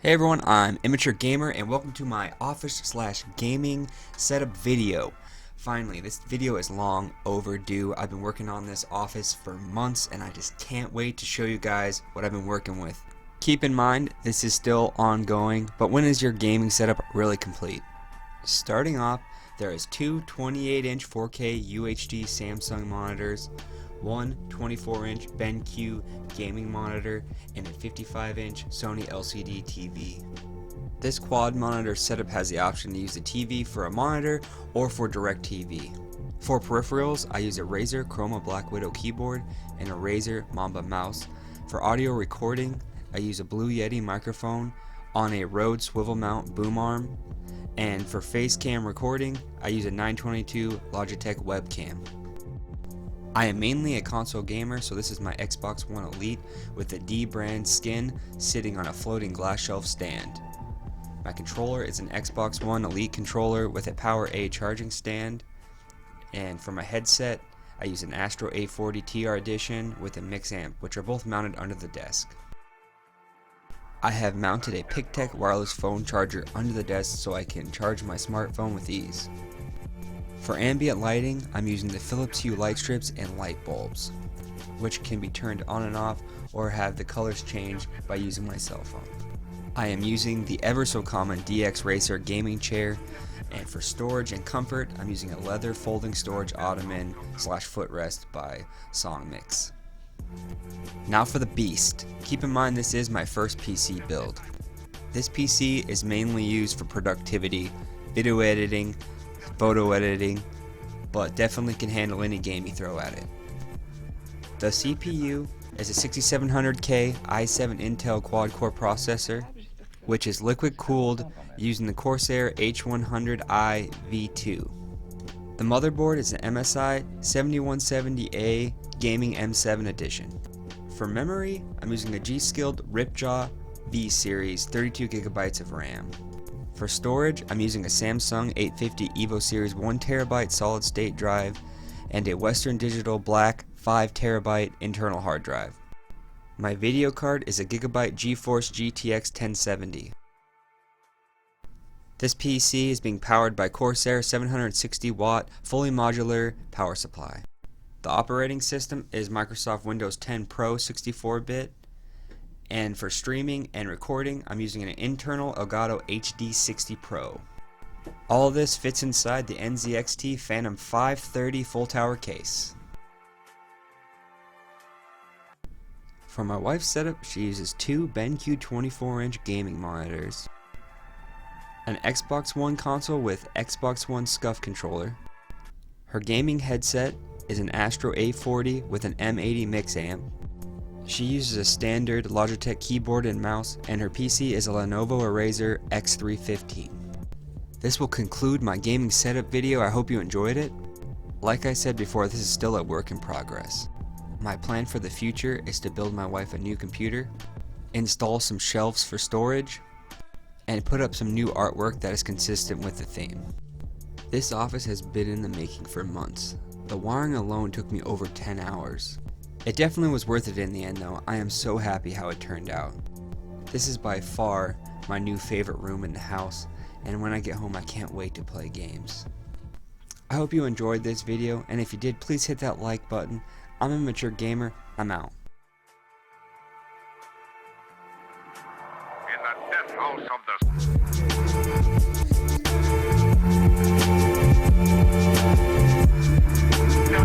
Hey everyone, I'm ImmatureGamer and welcome to my office/gaming setup video. Finally, this video is long overdue. I've been working on this office for months and I just can't wait to show you guys what I've been working with. Keep in mind, this is still ongoing, but when is your gaming setup really complete? Starting off, there is two 28-inch 4K UHD Samsung monitors, one 24-inch BenQ gaming monitor, and a 55-inch Sony LCD TV. This quad monitor setup has the option to use the TV for a monitor or for DirecTV. For peripherals, I use a Razer Chroma Black Widow keyboard and a Razer Mamba mouse. For audio recording, I use a Blue Yeti microphone on a Rode swivel mount boom arm, and for face cam recording, I use a 922 Logitech webcam. I am mainly a console gamer, so this is my Xbox One Elite with the D brand skin sitting on a floating glass shelf stand. My controller is an Xbox One Elite controller with a Power A charging stand, and for my headset I use an Astro A40 TR Edition with a mix amp, which are both mounted under the desk. I have mounted a PicTech wireless phone charger under the desk so I can charge my smartphone with ease. For ambient lighting, I'm using the Philips Hue light strips and light bulbs, which can be turned on and off or have the colors changed by using my cell phone. I am using the ever so common DX Racer gaming chair, and for storage and comfort, I'm using a leather folding storage ottoman / footrest by Songmix. Now for the beast. Keep in mind this is my first PC build. This PC is mainly used for productivity, video editing, photo editing, but definitely can handle any game you throw at it. The CPU is a 6700K i7 Intel quad-core processor, which is liquid cooled using the Corsair H100i V2. The motherboard is an MSI 7170A Gaming M7 edition. For memory, I'm using a G.Skill Ripjaws V-Series 32GB of RAM. For storage, I'm using a Samsung 850 EVO-Series 1TB solid state drive and a Western Digital Black 5TB internal hard drive. My video card is a Gigabyte GeForce GTX 1070. This PC is being powered by Corsair 760-watt Fully-Modular power supply. The operating system is Microsoft Windows 10 Pro 64-bit. And for streaming and recording, I'm using an internal Elgato HD60 Pro. All of this fits inside the NZXT Phantom 530 full tower case. For my wife's setup, she uses two BenQ 24-inch gaming monitors, an Xbox One console with Xbox One SCUF controller. Her gaming headset is an Astro A40 with an M80 mix amp. She uses a standard Logitech keyboard and mouse, and her PC is a Lenovo Razer X315. This will conclude my gaming setup video. I hope you enjoyed it. Like I said before, this is still a work in progress. My plan for the future is to build my wife a new computer, install some shelves for storage, and put up some new artwork that is consistent with the theme. This office has been in the making for months. The wiring alone took me over 10 hours. It definitely was worth it in the end though. I am so happy how it turned out. This is by far my new favorite room in the house, and when I get home I can't wait to play games. I hope you enjoyed this video, and if you did, please hit that like button. I'm ImmatureGamer, I'm out. In the death house of the... Now,